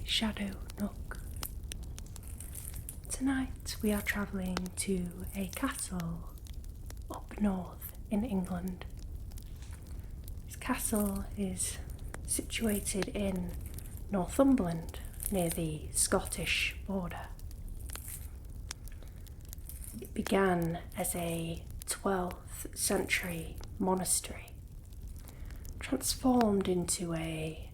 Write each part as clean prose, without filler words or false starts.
shadow nook. Tonight we are travelling to a castle up north in England. This castle is situated in Northumberland near the Scottish border. It began as a 12th century monastery, transformed into a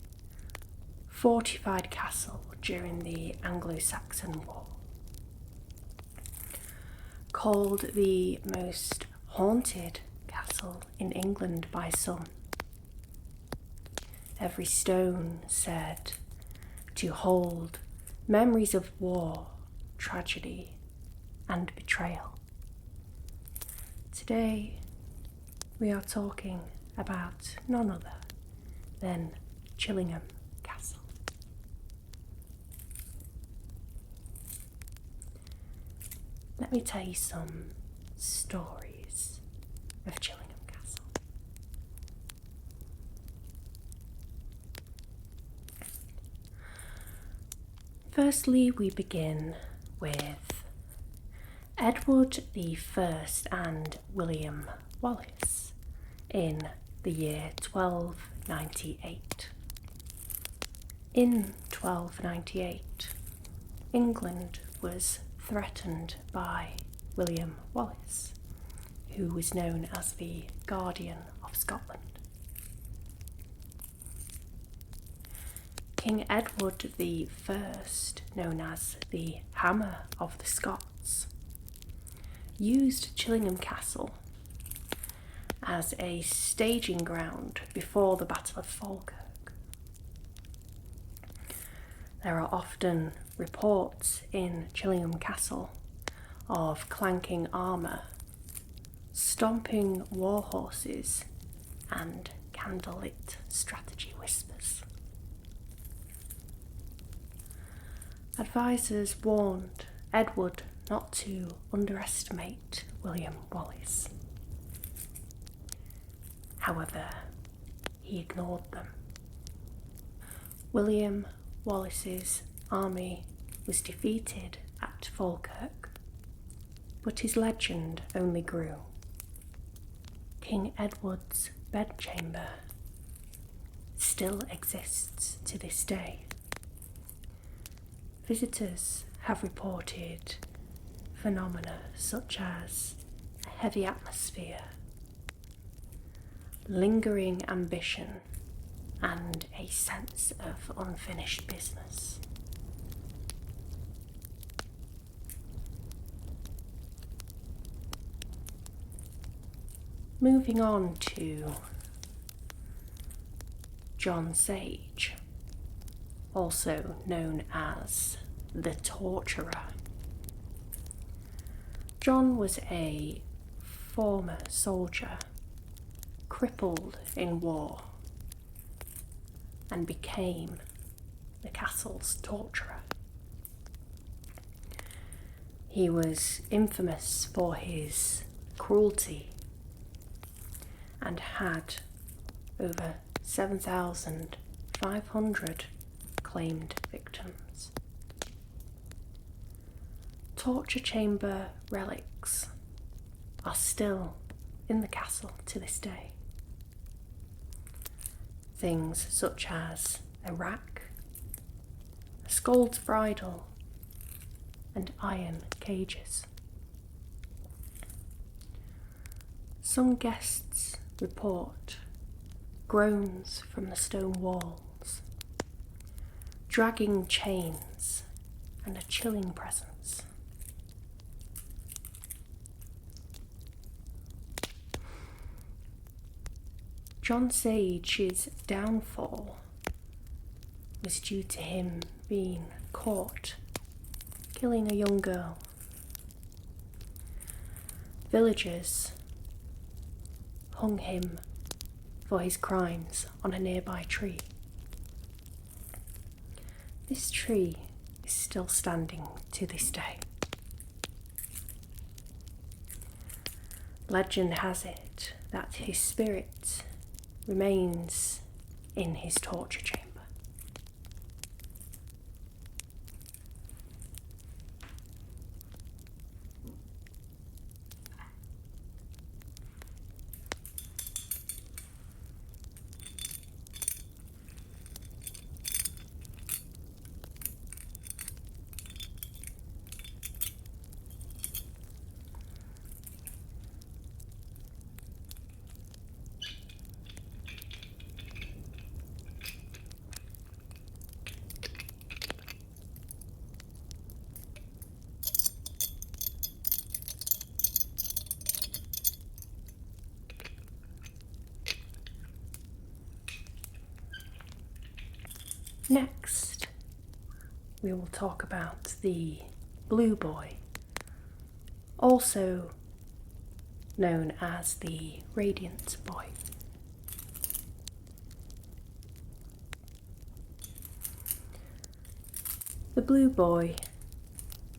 fortified castle during the Anglo-Saxon War. Called the most haunted castle in England by some. Every stone said to hold memories of war, tragedy, and betrayal. Today we are talking about none other than Chillingham Castle. Let me tell you some stories of Chillingham Castle. Firstly, we begin with Edward I and William Wallace in the year 1298. In 1298, England was threatened by William Wallace, who was known as the Guardian of Scotland. King Edward I, known as the Hammer of the Scots, used Chillingham Castle as a staging ground before the Battle of Falkirk. There are often reports in Chillingham Castle of clanking armour, stomping war horses, and candlelit strategy whispers. Advisors warned Edward not to underestimate William Wallace. However, he ignored them. William Wallace's army was defeated at Falkirk, but his legend only grew. King Edward's bedchamber still exists to this day. Visitors have reported phenomena such as a heavy atmosphere, lingering ambition, and a sense of unfinished business. Moving on to John Sage, also known as the Torturer. John was a former soldier, crippled in war, and became the castle's torturer. He was infamous for his cruelty and had over 7,500 claimed victims. Torture chamber relics are still in the castle to this day. Things such as a rack, a scold's bridle, and iron cages. Some guests report groans from the stone walls, dragging chains, and a chilling presence. John Sage's downfall was due to him being caught killing a young girl. Villagers hung him for his crimes on a nearby tree. This tree is still standing to this day. Legend has it that his spirit remains in his torture chamber. Next, we will talk about the Blue Boy, also known as the Radiant Boy. The Blue Boy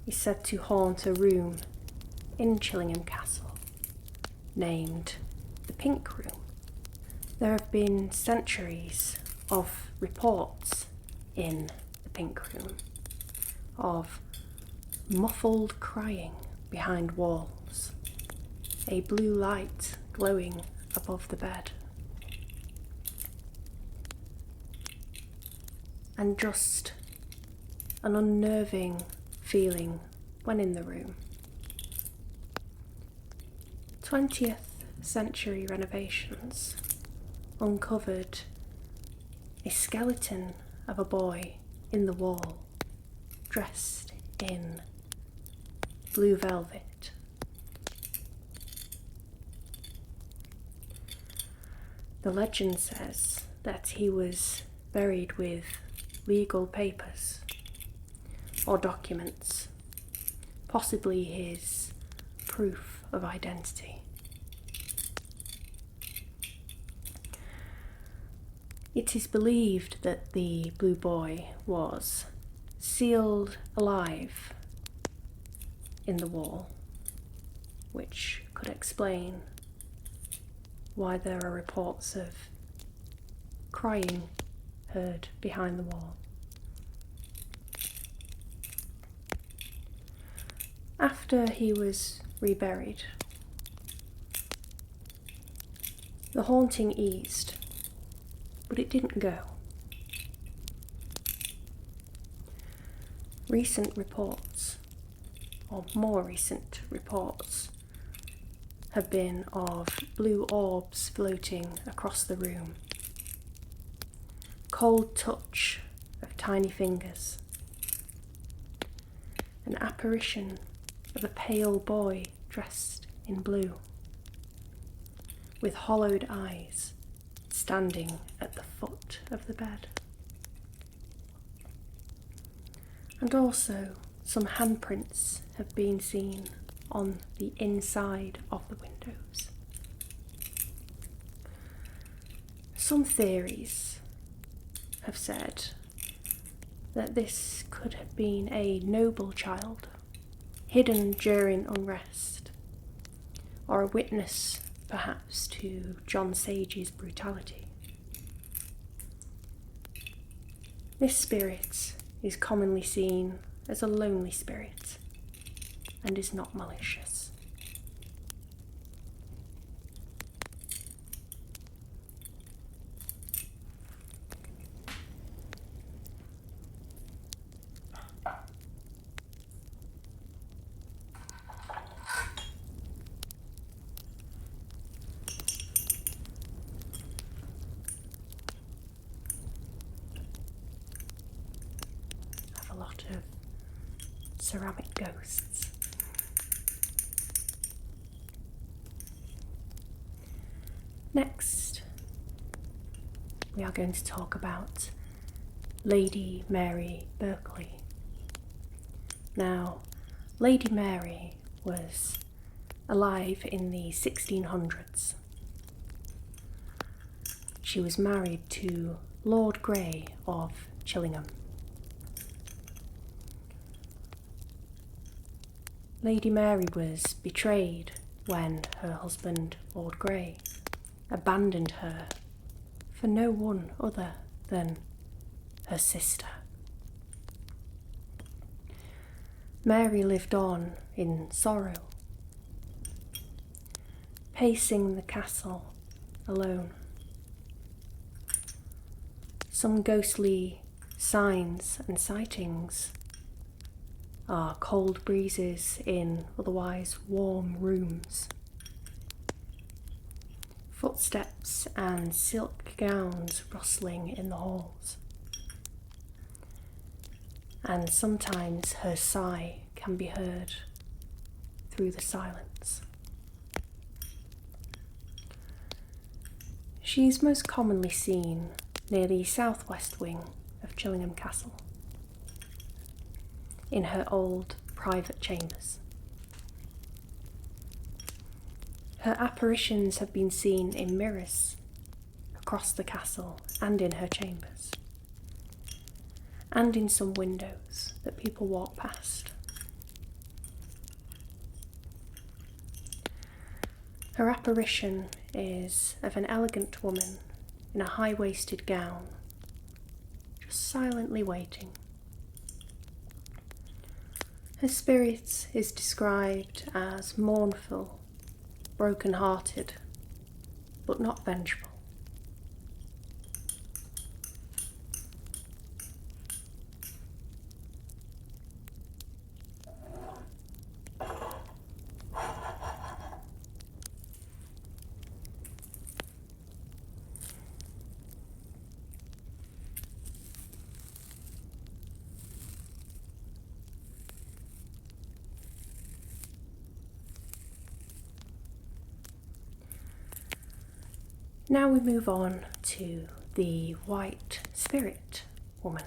is said to haunt a room in Chillingham Castle named the Pink Room. There have been centuries of reports in the Pink Room of muffled crying behind walls, a blue light glowing above the bed, and just an unnerving feeling when in the room. 20th century renovations uncovered a skeleton of a boy in the wall, dressed in blue velvet. The legend says that he was buried with legal papers or documents, possibly his proof of identity. It is believed that the Blue Boy was sealed alive in the wall, which could explain why there are reports of crying heard behind the wall. After he was reburied, the haunting eased, but it didn't go. Recent reports, or more recent reports, have been of blue orbs floating across the room, cold touch of tiny fingers, an apparition of a pale boy dressed in blue, with hollowed eyes, standing at the foot of the bed. And also some handprints have been seen on the inside of the windows. Some theories have said that this could have been a noble child hidden during unrest, or a witness perhaps to John Sage's brutality. This spirit is commonly seen as a lonely spirit and is not malicious. I have a lot of ceramic ghosts. Next, we are going to talk about Lady Mary Berkeley. Now, Lady Mary was alive in the 1600s. She was married to Lord Grey of Chillingham. Lady Mary was betrayed when her husband, Lord Grey, abandoned her for no one other than her sister. Mary lived on in sorrow, pacing the castle alone. Some ghostly signs and sightings are cold breezes in otherwise warm rooms, footsteps and silk gowns rustling in the halls, and sometimes her sigh can be heard through the silence. She is most commonly seen near the southwest wing of Chillingham Castle, in her old private chambers. Her apparitions have been seen in mirrors across the castle and in her chambers, and in some windows that people walk past. Her apparition is of an elegant woman in a high-waisted gown, just silently waiting. Her spirit is described as mournful, broken-hearted, but not vengeful. Now we move on to the White Spirit Woman,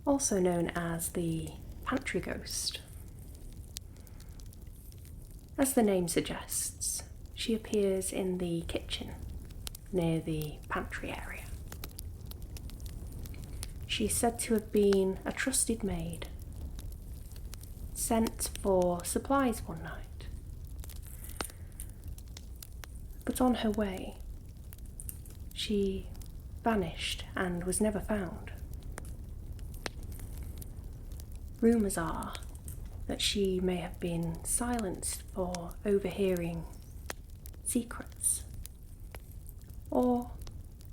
also known as the Pantry Ghost. As the name suggests, she appears in the kitchen near the pantry area. She is said to have been a trusted maid, sent for supplies one night. But on her way, she vanished and was never found. Rumours are that she may have been silenced for overhearing secrets, or,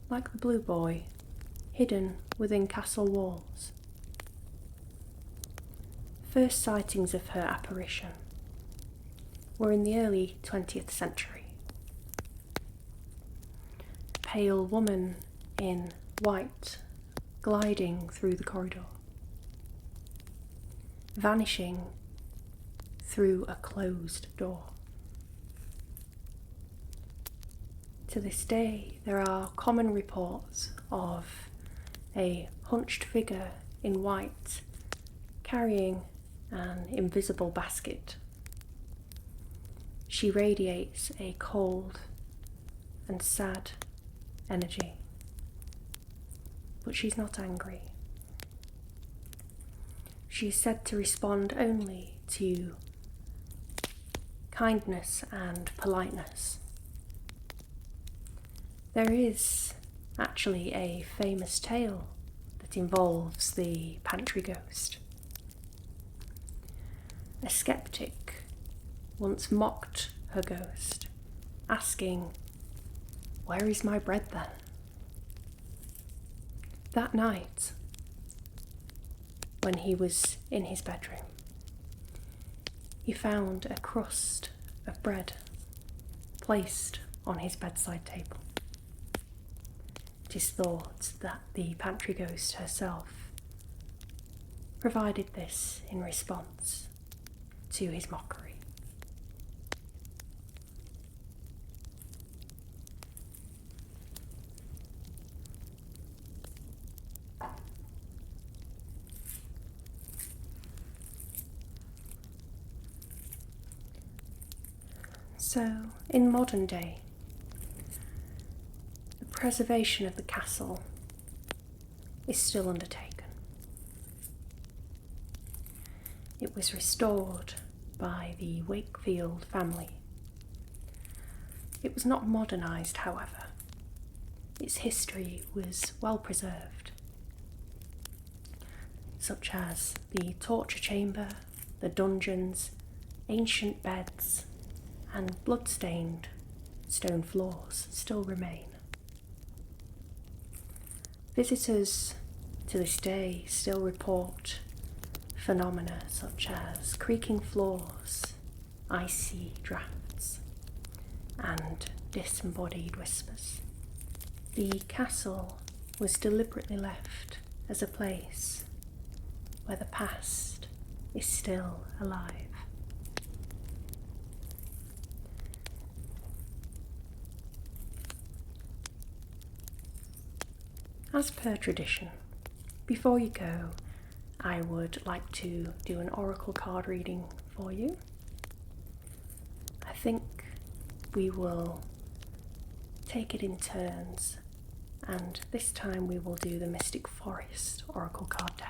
like the Blue Boy, hidden within castle walls. First sightings of her apparition were in the early 20th century. A pale woman in white gliding through the corridor, vanishing through a closed door. To this day, there are common reports of a hunched figure in white carrying an invisible basket. She radiates a cold and sad energy, but she's not angry. She is said to respond only to kindness and politeness. There is actually a famous tale that involves the pantry ghost. A skeptic once mocked her ghost, asking, "Where is my bread then?" That night, when he was in his bedroom, he found a crust of bread placed on his bedside table. It is thought that the pantry ghost herself provided this in response to his mockery. So, in modern day, the preservation of the castle is still undertaken. It was restored by the Wakefield family. It was not modernised, however. Its history was well preserved, such as the torture chamber, the dungeons, ancient beds, and blood-stained stone floors still remain. Visitors to this day still report phenomena such as creaking floors, icy drafts, and disembodied whispers. The castle was deliberately left as a place where the past is still alive. as per tradition, before you go, I would like to do an oracle card reading for you. I think we will take it in turns, and this time we will do the Mystic Forest oracle card deck.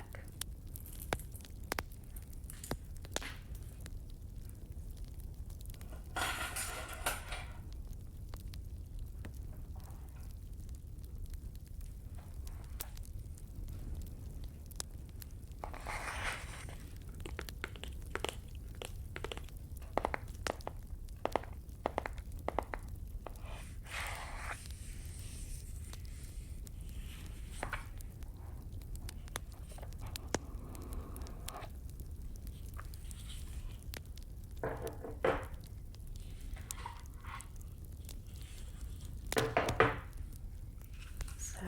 So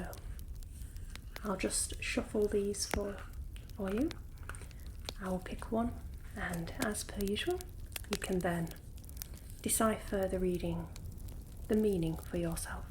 I'll just shuffle these for you. I will pick one, and as per usual, you can then decipher the reading, the meaning for yourself.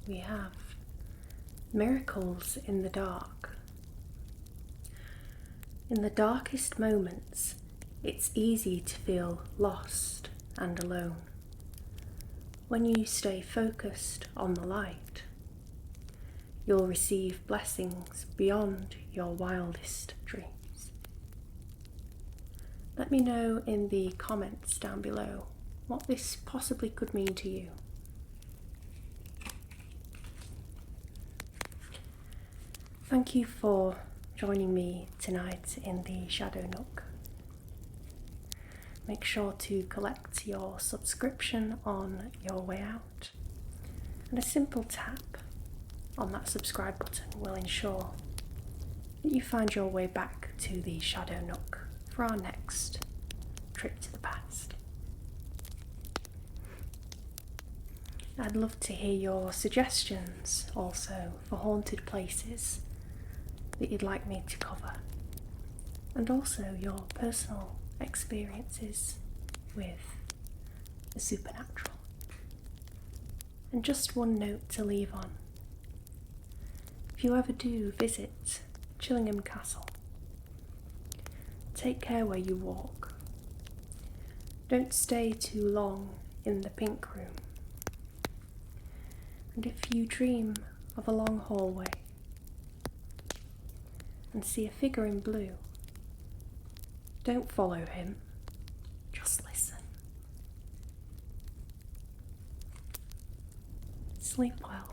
We have miracles in the dark. In the darkest moments, it's easy to feel lost and alone. When you stay focused on the light, you'll receive blessings beyond your wildest dreams. Let me know in the comments down below what this possibly could mean to you. Thank you for joining me tonight in the Shadow Nook. Make sure to collect your subscription on your way out, and a simple tap on that subscribe button will ensure that you find your way back to the Shadow Nook for our next trip to the past. I'd love to hear your suggestions also for haunted places that you'd like me to cover, and also your personal experiences with the supernatural. And just one note to leave on: if you ever do visit Chillingham Castle, take care where you walk. Don't stay too long in the pink room. And if you dream of a long hallway and see a figure in blue, don't follow him, just listen. Sleep well.